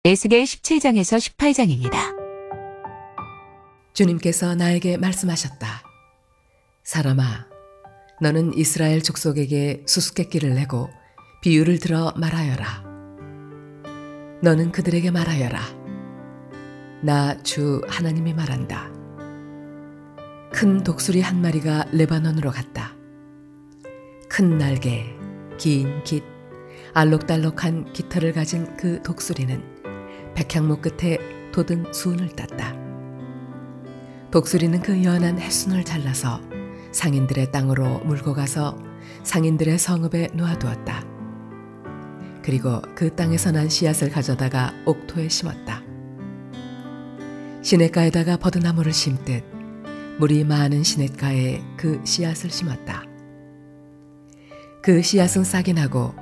에스겔 17장에서 18장입니다. 주님께서 나에게 말씀하셨다. 사람아, 너는 이스라엘 족속에게 수수께끼를 내고 비유를 들어 말하여라. 너는 그들에게 말하여라. 나 주 하나님이 말한다. 큰 독수리 한 마리가 레바논으로 갔다. 큰 날개, 긴 깃, 알록달록한 깃털을 가진 그 독수리는 백향목 끝에 돋은 수은을 땄다. 독수리는 그 연한 해순을 잘라서 상인들의 땅으로 물고 가서 상인들의 성읍에 놓아두었다. 그리고 그 땅에서 난 씨앗을 가져다가 옥토에 심었다. 시냇가에다가 버드나무를 심듯 물이 많은 시냇가에 그 씨앗을 심었다. 그 씨앗은 싹이 나고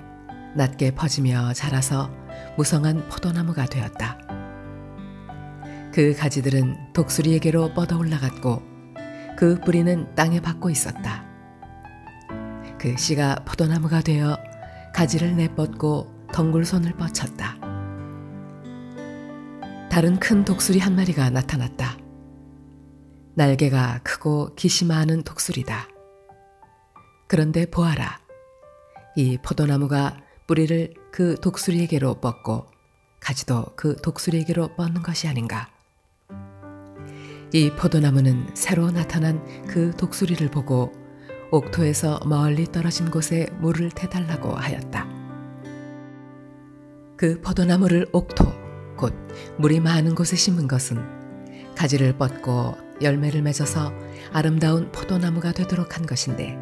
낮게 퍼지며 자라서 무성한 포도나무가 되었다. 그 가지들은 독수리에게로 뻗어 올라갔고 그 뿌리는 땅에 박고 있었다. 그 씨가 포도나무가 되어 가지를 내뻗고 덩굴손을 뻗쳤다. 다른 큰 독수리 한 마리가 나타났다. 날개가 크고 깃이 많은 독수리다. 그런데 보아라. 이 포도나무가 뿌리를 그 독수리에게로 뻗고 가지도 그 독수리에게로 뻗는 것이 아닌가. 이 포도나무는 새로 나타난 그 독수리를 보고 옥토에서 멀리 떨어진 곳에 물을 대달라고 하였다. 그 포도나무를 옥토, 곧 물이 많은 곳에 심은 것은 가지를 뻗고 열매를 맺어서 아름다운 포도나무가 되도록 한 것인데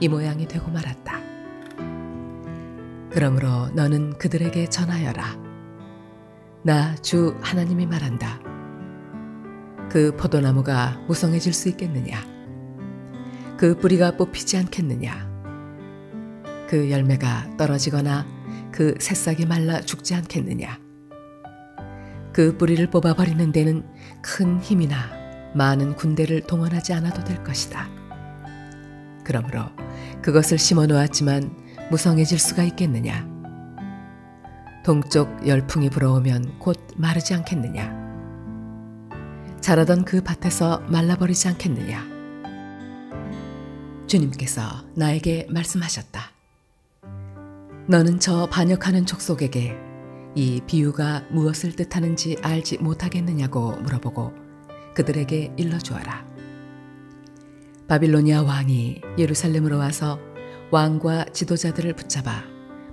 이 모양이 되고 말았다. 그러므로 너는 그들에게 전하여라. 나 주 하나님이 말한다. 그 포도나무가 무성해질 수 있겠느냐? 그 뿌리가 뽑히지 않겠느냐? 그 열매가 떨어지거나 그 새싹이 말라 죽지 않겠느냐? 그 뿌리를 뽑아버리는 데는 큰 힘이나 많은 군대를 동원하지 않아도 될 것이다. 그러므로 그것을 심어 놓았지만 무성해질 수가 있겠느냐? 동쪽 열풍이 불어오면 곧 마르지 않겠느냐? 자라던 그 밭에서 말라버리지 않겠느냐? 주님께서 나에게 말씀하셨다. 너는 저 반역하는 족속에게 이 비유가 무엇을 뜻하는지 알지 못하겠느냐고 물어보고 그들에게 일러주어라. 바빌로니아 왕이 예루살렘으로 와서 왕과 지도자들을 붙잡아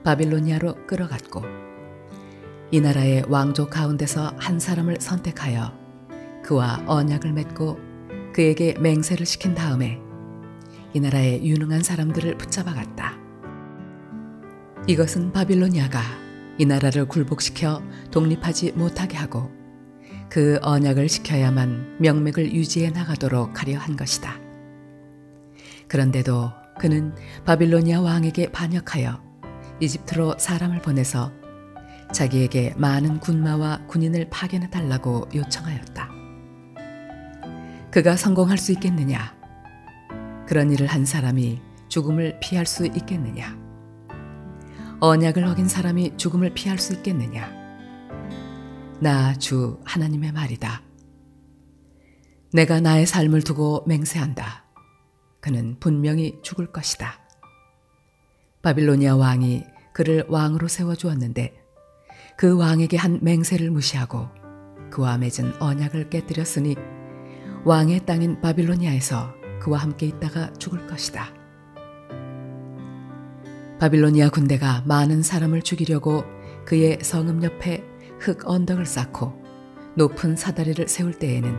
바빌로니아로 끌어갔고 이 나라의 왕족 가운데서 한 사람을 선택하여 그와 언약을 맺고 그에게 맹세를 시킨 다음에 이 나라의 유능한 사람들을 붙잡아 갔다. 이것은 바빌로니아가 이 나라를 굴복시켜 독립하지 못하게 하고 그 언약을 지켜야만 명맥을 유지해 나가도록 하려 한 것이다. 그런데도 그는 바빌로니아 왕에게 반역하여 이집트로 사람을 보내서 자기에게 많은 군마와 군인을 파견해 달라고 요청하였다. 그가 성공할 수 있겠느냐? 그런 일을 한 사람이 죽음을 피할 수 있겠느냐? 언약을 어긴 사람이 죽음을 피할 수 있겠느냐? 나 주 하나님의 말이다. 내가 나의 삶을 두고 맹세한다. 그는 분명히 죽을 것이다. 바빌로니아 왕이 그를 왕으로 세워주었는데 그 왕에게 한 맹세를 무시하고 그와 맺은 언약을 깨뜨렸으니 왕의 땅인 바빌로니아에서 그와 함께 있다가 죽을 것이다. 바빌로니아 군대가 많은 사람을 죽이려고 그의 성읍 옆에 흙 언덕을 쌓고 높은 사다리를 세울 때에는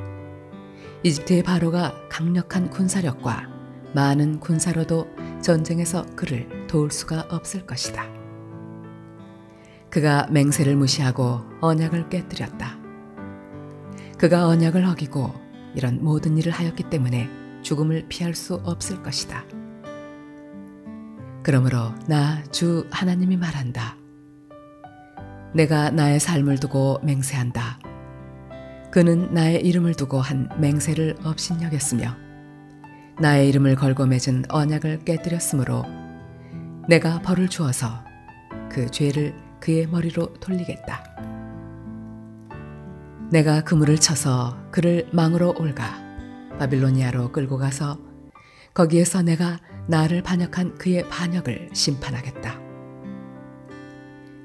이집트의 바로가 강력한 군사력과 많은 군사로도 전쟁에서 그를 도울 수가 없을 것이다. 그가 맹세를 무시하고 언약을 깨뜨렸다. 그가 언약을 어기고 이런 모든 일을 하였기 때문에 죽음을 피할 수 없을 것이다. 그러므로 나 주 하나님이 말한다. 내가 나의 삶을 두고 맹세한다. 그는 나의 이름을 두고 한 맹세를 업신여겼으며 나의 이름을 걸고 맺은 언약을 깨뜨렸으므로 내가 벌을 주어서 그 죄를 그의 머리로 돌리겠다. 내가 그물을 쳐서 그를 망으로 올가 바빌로니아로 끌고 가서 거기에서 내가 나를 반역한 그의 반역을 심판하겠다.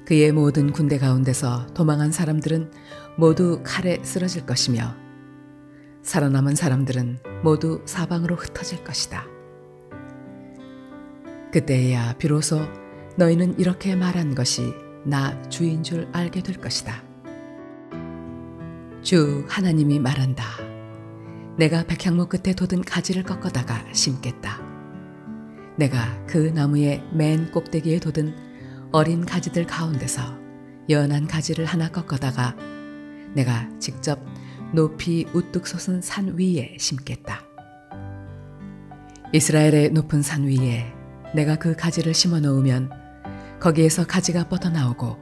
그의 모든 군대 가운데서 도망한 사람들은 모두 칼에 쓰러질 것이며 살아남은 사람들은 모두 사방으로 흩어질 것이다. 그때야 비로소 너희는 이렇게 말한 것이 나 주인 줄 알게 될 것이다. 주 하나님이 말한다. 내가 백향목 끝에 돋은 가지를 꺾어다가 심겠다. 내가 그 나무의 맨 꼭대기에 돋은 어린 가지들 가운데서 연한 가지를 하나 꺾어다가 내가 직접 높이 우뚝 솟은 산 위에 심겠다. 이스라엘의 높은 산 위에 내가 그 가지를 심어 놓으면 거기에서 가지가 뻗어나오고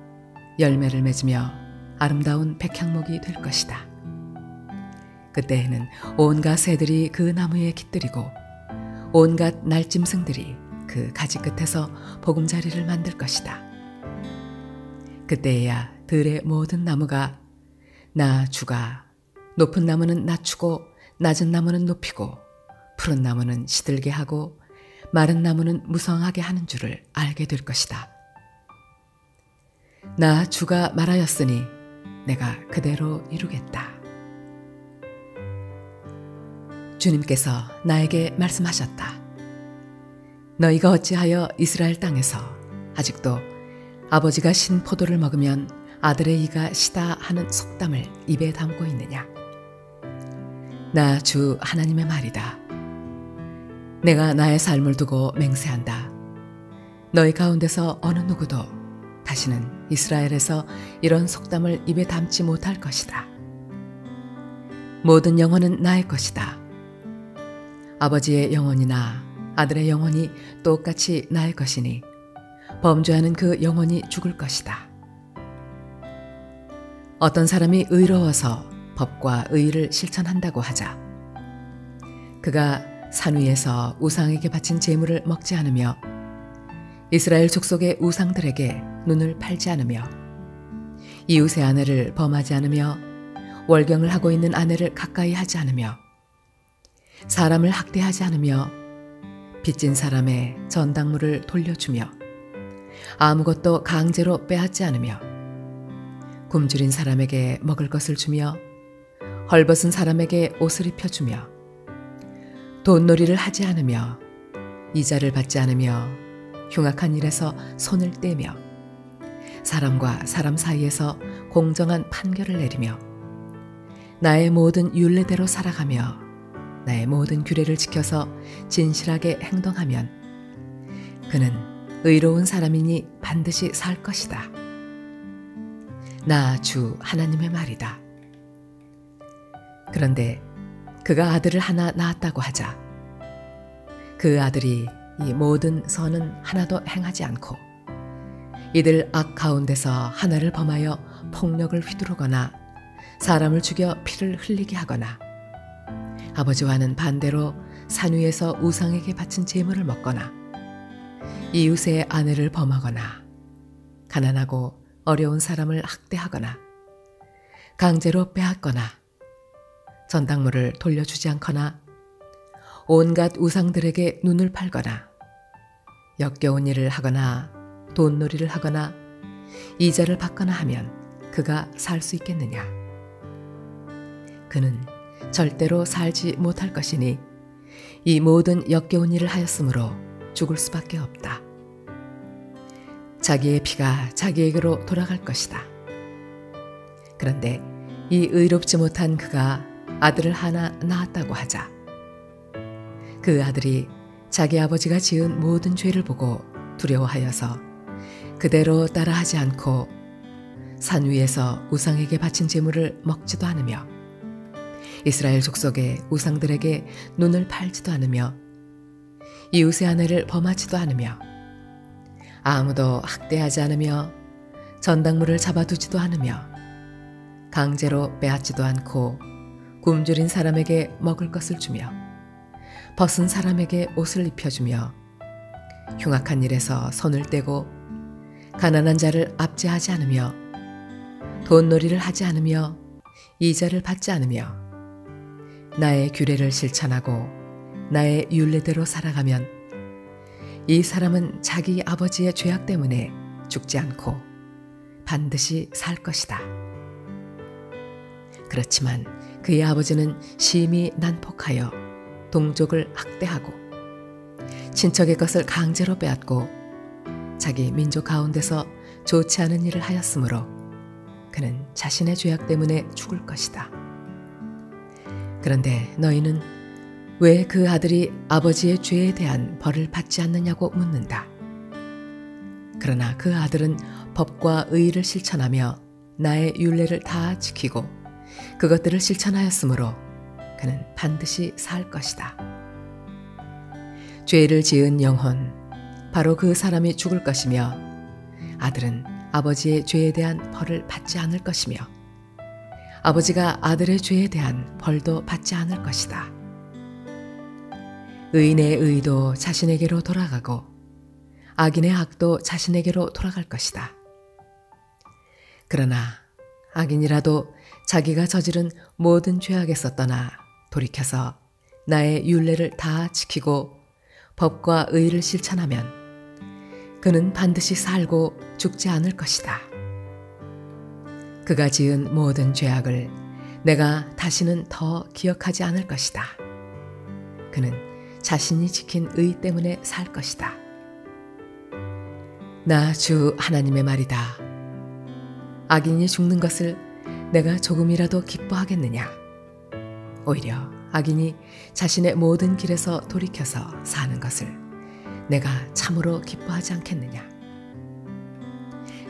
열매를 맺으며 아름다운 백향목이 될 것이다. 그때에는 온갖 새들이 그 나무에 깃들이고 온갖 날짐승들이 그 가지 끝에서 보금자리를 만들 것이다. 그때에야 들의 모든 나무가 나 주가 높은 나무는 낮추고 낮은 나무는 높이고 푸른 나무는 시들게 하고 마른 나무는 무성하게 하는 줄을 알게 될 것이다. 나 주가 말하였으니 내가 그대로 이루겠다. 주님께서 나에게 말씀하셨다. 너희가 어찌하여 이스라엘 땅에서 아직도 아버지가 신 포도를 먹으면 아들의 이가 시다 하는 속담을 입에 담고 있느냐? 나 주 하나님의 말이다. 내가 나의 삶을 두고 맹세한다. 너희 가운데서 어느 누구도 다시는 이스라엘에서 이런 속담을 입에 담지 못할 것이다. 모든 영혼은 나의 것이다. 아버지의 영혼이나 아들의 영혼이 똑같이 나의 것이니 범죄하는 그 영혼이 죽을 것이다. 어떤 사람이 의로워서 법과 의를 실천한다고 하자. 그가 산 위에서 우상에게 바친 제물을 먹지 않으며 이스라엘 족속의 우상들에게 눈을 팔지 않으며 이웃의 아내를 범하지 않으며 월경을 하고 있는 아내를 가까이 하지 않으며 사람을 학대하지 않으며 빚진 사람의 전당물을 돌려주며 아무것도 강제로 빼앗지 않으며 굶주린 사람에게 먹을 것을 주며 헐벗은 사람에게 옷을 입혀주며 돈놀이를 하지 않으며 이자를 받지 않으며 흉악한 일에서 손을 떼며 사람과 사람 사이에서 공정한 판결을 내리며 나의 모든 율례대로 살아가며 나의 모든 규례를 지켜서 진실하게 행동하면 그는 의로운 사람이니 반드시 살 것이다. 나 주 하나님의 말이다. 그런데 그가 아들을 하나 낳았다고 하자. 그 아들이 이 모든 선은 하나도 행하지 않고 이들 악 가운데서 하나를 범하여 폭력을 휘두르거나 사람을 죽여 피를 흘리게 하거나 아버지와는 반대로 산 위에서 우상에게 바친 제물을 먹거나 이웃의 아내를 범하거나 가난하고 어려운 사람을 학대하거나 강제로 빼앗거나 전당물을 돌려주지 않거나 온갖 우상들에게 눈을 팔거나 역겨운 일을 하거나 돈놀이를 하거나 이자를 받거나 하면 그가 살 수 있겠느냐? 그는 절대로 살지 못할 것이니 이 모든 역겨운 일을 하였으므로 죽을 수밖에 없다. 자기의 피가 자기에게로 돌아갈 것이다. 그런데 이 의롭지 못한 그가 아들을 하나 낳았다고 하자. 그 아들이 자기 아버지가 지은 모든 죄를 보고 두려워하여서 그대로 따라하지 않고 산 위에서 우상에게 바친 제물을 먹지도 않으며 이스라엘 족속의 우상들에게 눈을 팔지도 않으며 이웃의 아내를 범하지도 않으며 아무도 학대하지 않으며 전당물을 잡아두지도 않으며 강제로 빼앗지도 않고 굶주린 사람에게 먹을 것을 주며 벗은 사람에게 옷을 입혀주며 흉악한 일에서 손을 떼고 가난한 자를 압제하지 않으며 돈놀이를 하지 않으며 이자를 받지 않으며 나의 규례를 실천하고 나의 율례대로 살아가면 이 사람은 자기 아버지의 죄악 때문에 죽지 않고 반드시 살 것이다. 그렇지만 그의 아버지는 심히 난폭하여 동족을 학대하고 친척의 것을 강제로 빼앗고 자기 민족 가운데서 좋지 않은 일을 하였으므로 그는 자신의 죄악 때문에 죽을 것이다. 그런데 너희는 왜 그 아들이 아버지의 죄에 대한 벌을 받지 않느냐고 묻는다. 그러나 그 아들은 법과 의의를 실천하며 나의 율례를 다 지키고 그것들을 실천하였으므로 그는 반드시 살 것이다. 죄를 지은 영혼, 바로 그 사람이 죽을 것이며 아들은 아버지의 죄에 대한 벌을 받지 않을 것이며 아버지가 아들의 죄에 대한 벌도 받지 않을 것이다. 의인의 의도 자신에게로 돌아가고 악인의 악도 자신에게로 돌아갈 것이다. 그러나 악인이라도 자기가 저지른 모든 죄악에서 떠나 돌이켜서 나의 율례를 다 지키고 법과 의를 실천하면 그는 반드시 살고 죽지 않을 것이다. 그가 지은 모든 죄악을 내가 다시는 더 기억하지 않을 것이다. 그는 자신이 지킨 의 때문에 살 것이다. 나 주 하나님의 말이다. 악인이 죽는 것을 내가 조금이라도 기뻐하겠느냐? 오히려 악인이 자신의 모든 길에서 돌이켜서 사는 것을 내가 참으로 기뻐하지 않겠느냐?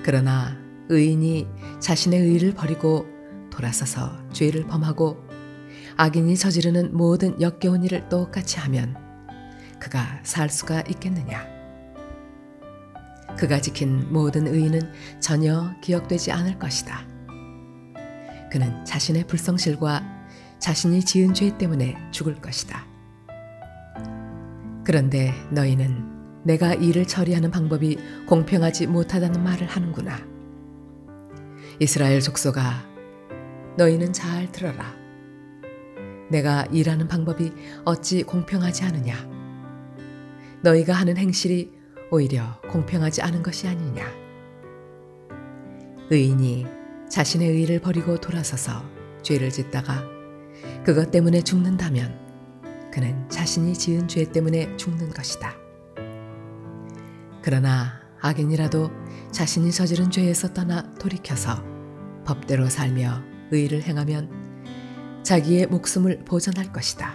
그러나 의인이 자신의 의를 버리고 돌아서서 죄를 범하고 악인이 저지르는 모든 역겨운 일을 똑같이 하면 그가 살 수가 있겠느냐? 그가 지킨 모든 의는 전혀 기억되지 않을 것이다. 그는 자신의 불성실과 자신이 지은 죄 때문에 죽을 것이다. 그런데 너희는 내가 일을 처리하는 방법이 공평하지 못하다는 말을 하는구나. 이스라엘 족속아, 너희는 잘 들어라. 내가 일하는 방법이 어찌 공평하지 않으냐? 너희가 하는 행실이 오히려 공평하지 않은 것이 아니냐? 의인이 자신의 의를 버리고 돌아서서 죄를 짓다가 그것 때문에 죽는다면 그는 자신이 지은 죄 때문에 죽는 것이다. 그러나 악인이라도 자신이 저지른 죄에서 떠나 돌이켜서 법대로 살며 의를 행하면 자기의 목숨을 보전할 것이다.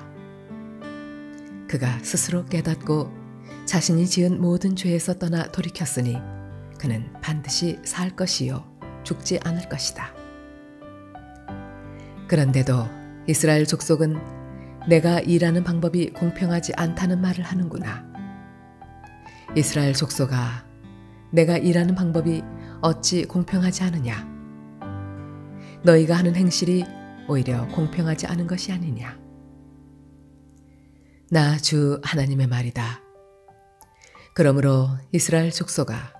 그가 스스로 깨닫고 자신이 지은 모든 죄에서 떠나 돌이켰으니 그는 반드시 살 것이요 죽지 않을 것이다. 그런데도 이스라엘 족속은 내가 일하는 방법이 공평하지 않다는 말을 하는구나. 이스라엘 족속아, 내가 일하는 방법이 어찌 공평하지 않으냐? 너희가 하는 행실이 오히려 공평하지 않은 것이 아니냐? 나 주 하나님의 말이다. 그러므로 이스라엘 족속아,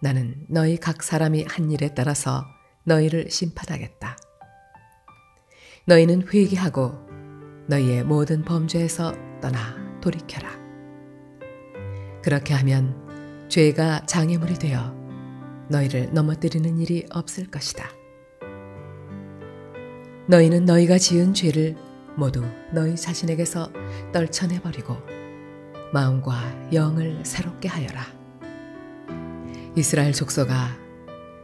나는 너희 각 사람이 한 일에 따라서 너희를 심판하겠다. 너희는 회개하고 너희의 모든 범죄에서 떠나 돌이켜라. 그렇게 하면 죄가 장애물이 되어 너희를 넘어뜨리는 일이 없을 것이다. 너희는 너희가 지은 죄를 모두 너희 자신에게서 떨쳐내버리고 마음과 영을 새롭게 하여라. 이스라엘 족속아,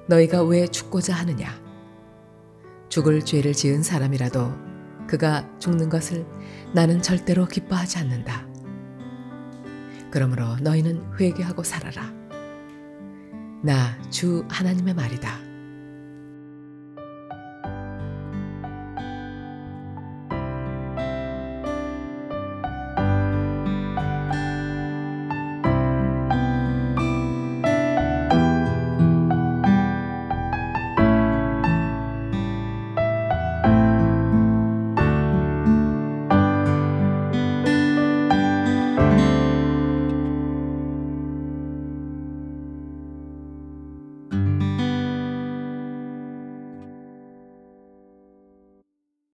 너희가 왜 죽고자 하느냐? 죽을 죄를 지은 사람이라도 그가 죽는 것을 나는 절대로 기뻐하지 않는다. 그러므로 너희는 회개하고 살아라. 나 주 하나님의 말이다.